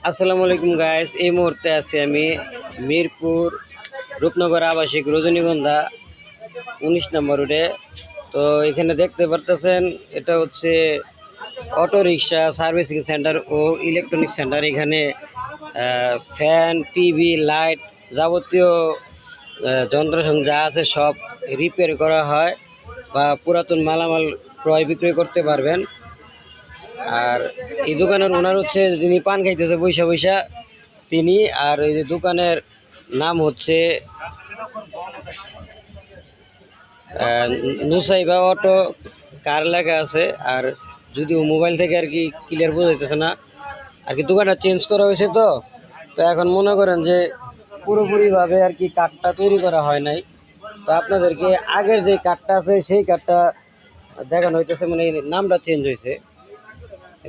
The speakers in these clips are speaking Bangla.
আসসালামু আলাইকুম গাইস, এই মুহূর্তে আছি আমি মিরপুর রূপনগর আবাসিক রজনীগন্ধা 19 নম্বর রোডে। তো এখানে দেখতে পারতেছেন এটা হচ্ছে অটো রিক্সা সার্ভিসিং সেন্টার ও ইলেকট্রনিক সেন্টার। এখানে ফ্যান, টিভি, লাইট, যাবতীয় যন্ত্রাংশ যা আছে সব রিপেয়ার করা হয় বা পুরাতন মালামাল ক্রয় বিক্রয় করতে পারবেন। আর এই দোকানের ওনার হচ্ছে যিনি পান খাইতেছে বৈশা বৈশা তিনি। আর এই যে দোকানের নাম হচ্ছে নুসাইবা অটো কার লেখা আছে। আর যদিও মোবাইল থেকে আর কি ক্লিয়ার বোঝা যাইতেছে না, আর কি দোকানটা চেঞ্জ করা হয়েছে। তো তো এখন মনে করেন যে পুরোপুরিভাবে আর কি কার্ডটা তৈরি করা হয় নাই। তো আপনাদেরকে আগের যে কার্ডটা আছে সেই কার্ডটা দেখানো হইতেছে, মানে এই নামটা চেঞ্জ হয়েছে,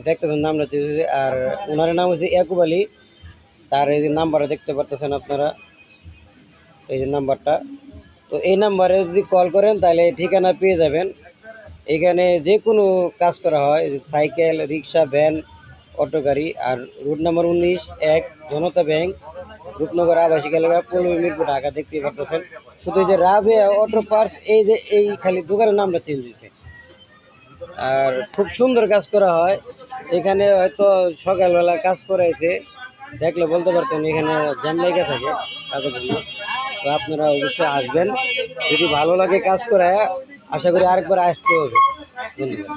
দেখতে পাচ্ছেন নামটা চেঞ্জ হয়েছে। আর ওনার নাম হচ্ছে ইয়াকুব আলী। তার এই যে নাম্বারটা দেখতে পারতেছেন আপনারা, এই যে নাম্বারটা। তো এই নাম্বারে যদি কল করেন তাহলে ঠিকানা পেয়ে যাবেন। এখানে যে কোনো কাজ করা হয়, সাইকেল, রিক্সা, ভ্যান, অটো গাড়ি। আর রুট নাম্বার 19-1 জনতা ব্যাংক, রূপনগর আবাসিক এলাকা, পূর্ব মিরপুর, ঢাকা। দেখতেই পারতেছেন শুধু এই যে রাবেয়া অটো পার্টস, এই যে এই খালি দোকানের নামটা চেঞ্জ হয়েছে। আর খুব সুন্দর কাজ করা হয় এখানে। হয়তো সকালবেলা কাজ করাইছে, দেখলে বলতে পারতেন এখানে জ্যাম লেগে থাকে কাজের জন্য। তো আপনারা অবশ্যই আসবেন, যদি ভালো লাগে কাজ করায়, আশা করি আরেকবার আসতে হবে। ধন্যবাদ।